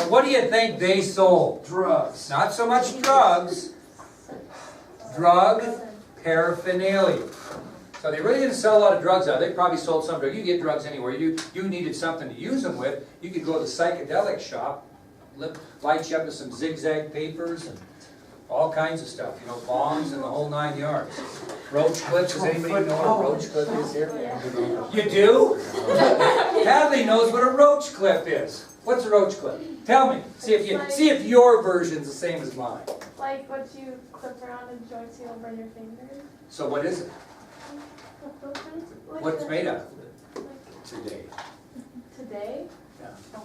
And what do you think they sold? Drugs. Not so much drugs. Drug paraphernalia. So they really didn't sell a lot of drugs out. They probably sold some drugs. You get drugs anywhere. You needed something to use them with. You could go to the Psychedelic Shop, light you up with some zigzag papers and all kinds of stuff. You know, bombs and the whole 9 yards. Roach clips. Does anybody know what a roach clip is here? You do? Hadley knows what a roach clip is. What's a roach clip? Tell me. See if your version's the same as mine. Like what you clip around a joint so you don't burn your fingers. So what is it? What's it made of? Today. Today? Yeah.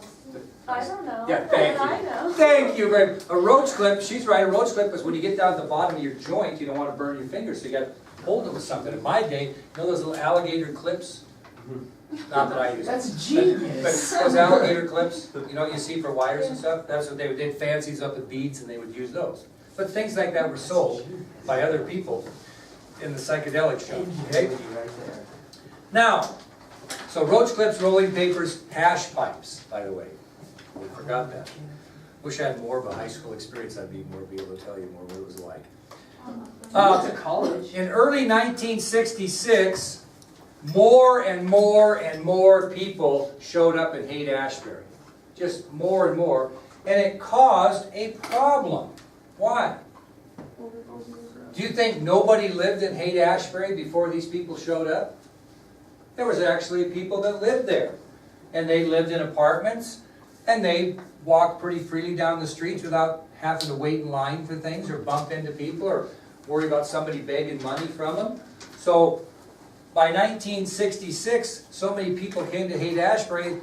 I don't know. Yeah, thank you. I know. Thank you very much. A roach clip, she's right, a roach clip is when you get down to the bottom of your joint, you don't want to burn your fingers, so you got to hold it with something. In my day, you know those little alligator clips? Not that I use. That's genius. But those alligator clips, you know what you see for wires and stuff? That's what they did, fancies up with beads, and they would use those. But things like that were sold by other people in the Psychedelic Shop. Okay? Now, so roach clips, rolling papers, hash pipes, by the way. We forgot that. Wish I had more of a high school experience. I'd be able to tell you more what it was like. To college. In early 1966, more and more and more people showed up at HaightAshbury. Just more and more. And it caused a problem. Why? Do you think nobody lived in HaightAshbury before these people showed up? There was actually people that lived there. And they lived in apartments, and they walked pretty freely down the streets without having to wait in line for things or bump into people or worry about somebody begging money from them. So by 1966, so many people came to HaightAshbury,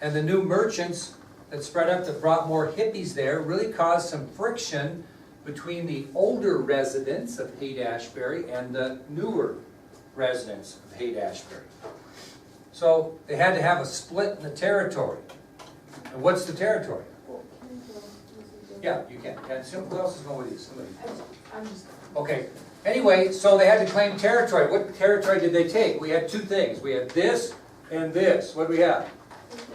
and the new merchants that spread up that brought more hippies there really caused some friction between the older residents of HaightAshbury and the newer residents of HaightAshbury. So they had to have a split in the territory. And what's the territory? Yeah, you can. Who else is going with you? Somebody. Okay. Anyway, so they had to claim territory. What territory did they take? We had two things. We had this and this. What do we have?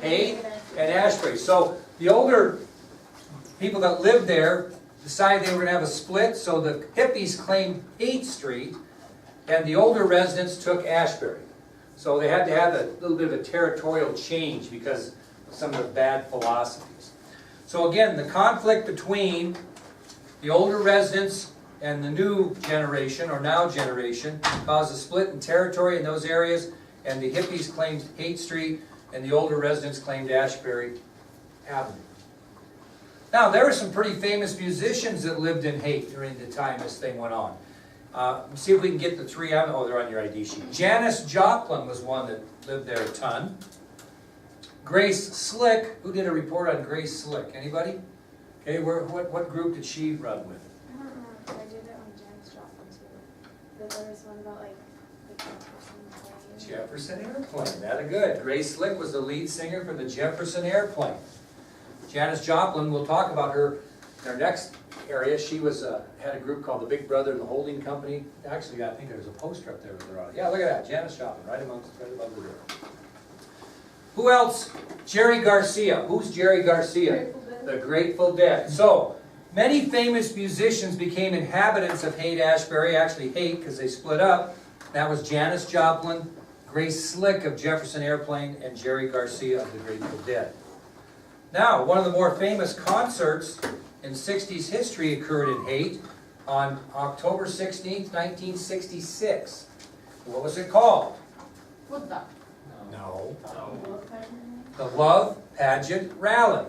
Haight and Ashbury. So the older people that lived there decided they were going to have a split, so the hippies claimed Haight Street, and the older residents took Ashbury. So they had to have a little bit of a territorial change because of some of the bad philosophies. So again, the conflict between the older residents and the new generation, or now generation, caused a split in territory in those areas, and the hippies claimed Haight Street, and the older residents claimed Ashbury Avenue. Now, there were some pretty famous musicians that lived in Haight during the time this thing went on. See if we can get the three. Oh, they're on your ID sheet. Janis Joplin was one that lived there a ton. Grace Slick. Who did a report on Grace Slick? Anybody? Okay, what group did she run with? I don't remember. I did it on Janis Joplin too. But there was one about like Jefferson Airplane. That's good. Grace Slick was the lead singer for the Jefferson Airplane. Janis Joplin, we'll talk about her in our next area. She was had a group called the Big Brother and the Holding Company. Actually, I think there's a poster up there with her on it. Yeah, look at that. Janis Joplin, right above the door. Who else? Jerry Garcia. Who's Jerry Garcia? The Grateful Dead. So, many famous musicians became inhabitants of HaightAshbury, actually Haight because they split up. That was Janis Joplin, Grace Slick of Jefferson Airplane, and Jerry Garcia of the Grateful Dead. Now, one of the more famous concerts in 60s history occurred in Haight on October 16th, 1966. What was it called? No. The Love Pageant Rally.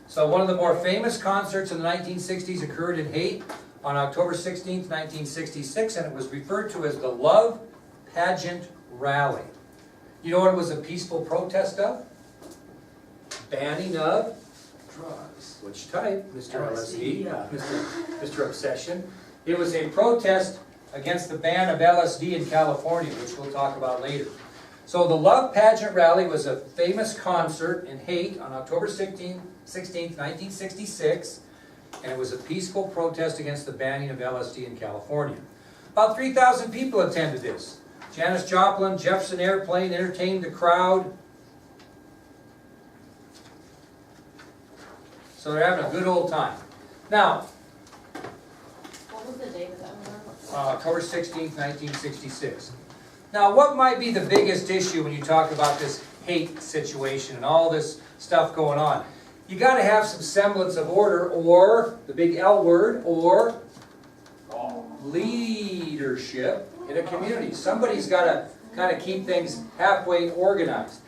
So one of the more famous concerts in the 1960s occurred in Haight on October 16th, 1966, and it was referred to as the Love Pageant Rally. You know what it was a peaceful protest of? Banning of drugs. Which type? Mr. LSD? Yeah, Mr. Obsession. It was a protest against the ban of LSD in California, which we'll talk about later. So the Love Pageant Rally was a famous concert in Haight on October 16th, 1966, and it was a peaceful protest against the banning of LSD in California. About 3,000 people attended this. Janis Joplin, Jefferson Airplane entertained the crowd. So they're having a good old time. Now, What was the date of that one? October 16th, 1966. Now, what might be the biggest issue when you talk about this hate situation and all this stuff going on? You got to have some semblance of order, or the big L word, or leadership in a community. Somebody's got to kind of keep things halfway organized.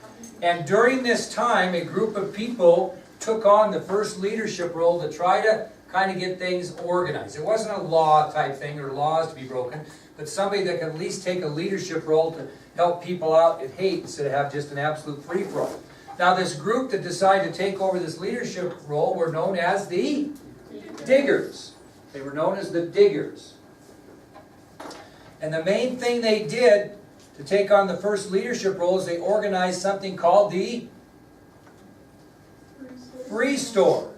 And during this time, a group of people took on the first leadership role to try to kind of get things organized. It wasn't a law type thing or laws to be broken, but somebody that could at least take a leadership role to help people out at hate instead of have just an absolute free-for-all. Now this group that decided to take over this leadership role were known as the Diggers. They were known as the Diggers. And the main thing they did to take on the first leadership role is they organized something called the Free Store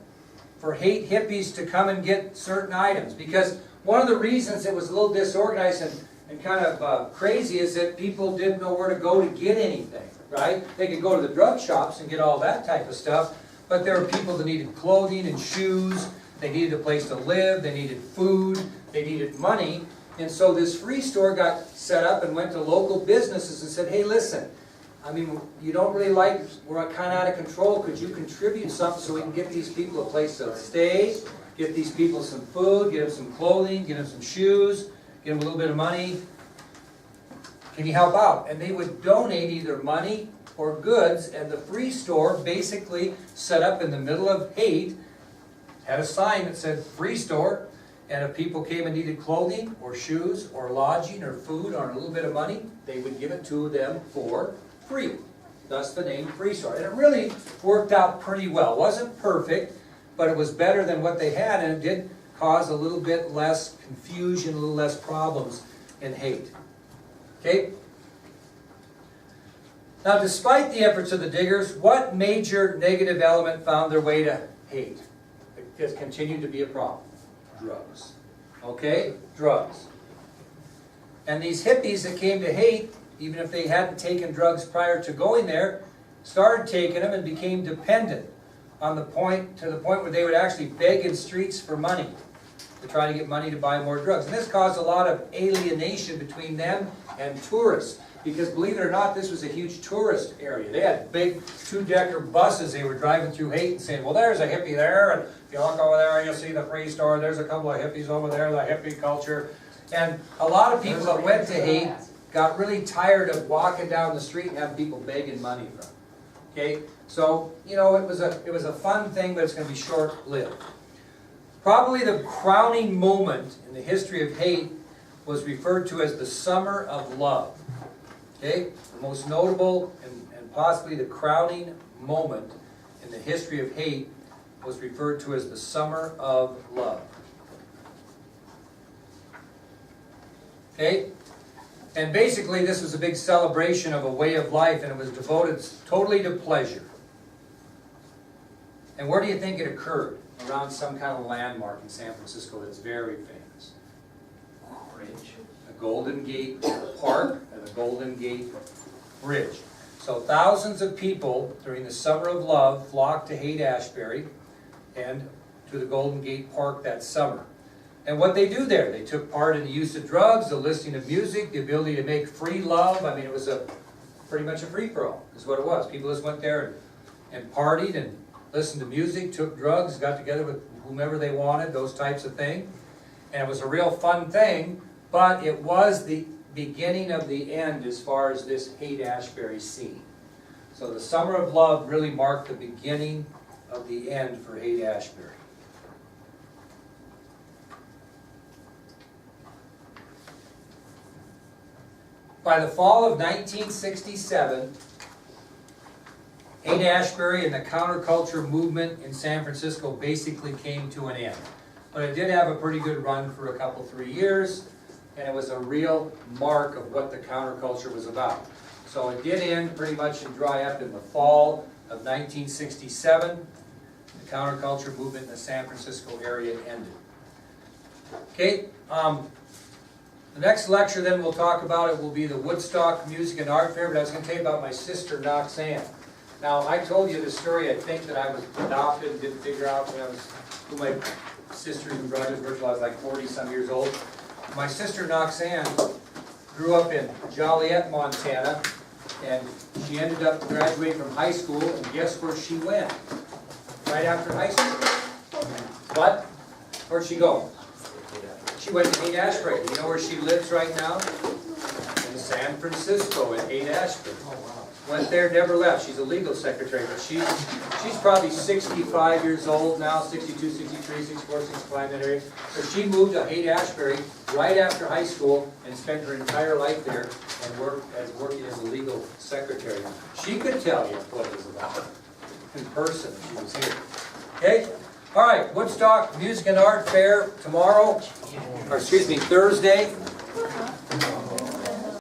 for hate hippies to come and get certain items. Because one of the reasons it was a little disorganized and kind of crazy is that people didn't know where to go to get anything, right? They could go to the drug shops and get all that type of stuff, but there were people that needed clothing and shoes, they needed a place to live, they needed food, they needed money. And so this free store got set up and went to local businesses and said, hey, listen, I mean, you don't really like, we're kind of out of control. Could you contribute something so we can get these people a place to stay, get these people some food, get them some clothing, get them some shoes, get them a little bit of money? Can you help out? And they would donate either money or goods, and the free store basically set up in the middle of hate, had a sign that said free store, and if people came and needed clothing or shoes or lodging or food or a little bit of money, they would give it to them for free. Thus the name Free Store. And it really worked out pretty well. It wasn't perfect, but it was better than what they had, and it did cause a little bit less confusion, a little less problems in hate. Okay? Now, despite the efforts of the Diggers, what major negative element found their way to hate? It just continued to be a problem. Drugs. Okay? Drugs. And these hippies that came to hate, even if they hadn't taken drugs prior to going there, started taking them and became dependent on the point, to the point where they would actually beg in streets for money to try to get money to buy more drugs. And this caused a lot of alienation between them and tourists. Because believe it or not, this was a huge tourist area. They had big two-decker buses they were driving through hate and saying, well, there's a hippie there, and if you look over there, you'll see the Free Store, there's a couple of hippies over there, the hippie culture. And a lot of people that went to hate got really tired of walking down the street and having people begging money from them. Okay? So, you know, it was a fun thing, but it's going to be short-lived. Probably the crowning moment in the history of hate was referred to as the Summer of Love. Okay? The most notable and possibly the crowning moment in the history of hate was referred to as the Summer of Love. Okay? And basically this was a big celebration of a way of life, and it was devoted totally to pleasure. And where do you think it occurred? Around some kind of landmark in San Francisco that's very famous. Bridge. The Golden Gate Park and the Golden Gate Bridge. So thousands of people during the Summer of Love flocked to HaightAshbury and to the Golden Gate Park that summer. And what they do there, they took part in the use of drugs, the listening of music, the ability to make free love. I mean, it was pretty much a free-for-all is what it was. People just went there and partied and listened to music, took drugs, got together with whomever they wanted, those types of things. And it was a real fun thing, but it was the beginning of the end as far as this HaightAshbury scene. So the Summer of Love really marked the beginning of the end for HaightAshbury. By the fall of 1967, HaightAshbury and the counterculture movement in San Francisco basically came to an end. But it did have a pretty good run for a couple, 3 years, and it was a real mark of what the counterculture was about. So it did end pretty much and dry up in the fall of 1967. The counterculture movement in the San Francisco area ended. Okay, the next lecture then we'll talk about it will be the Woodstock Music and Art Fair, but I was going to tell you about my sister Noxanne. Now, I told you the story, I think, that I was adopted and didn't figure out when I was, who my sisters and brothers were till I was like 40-some years old. My sister Noxanne grew up in Joliet, Montana, and she ended up graduating from high school, and guess where she went? Right after high school. What? Where'd she go? She went to HaightAshbury. You know where she lives right now? In San Francisco at HaightAshbury. Went there, never left. She's a legal secretary, but she's probably 65 years old now, 62, 63, 64, 65, that area. So she moved to HaightAshbury right after high school and spent her entire life there and working as a legal secretary. She could tell you what it was about in person if she was here. Okay? All right, Woodstock Music and Art Fair tomorrow, or excuse me, Thursday.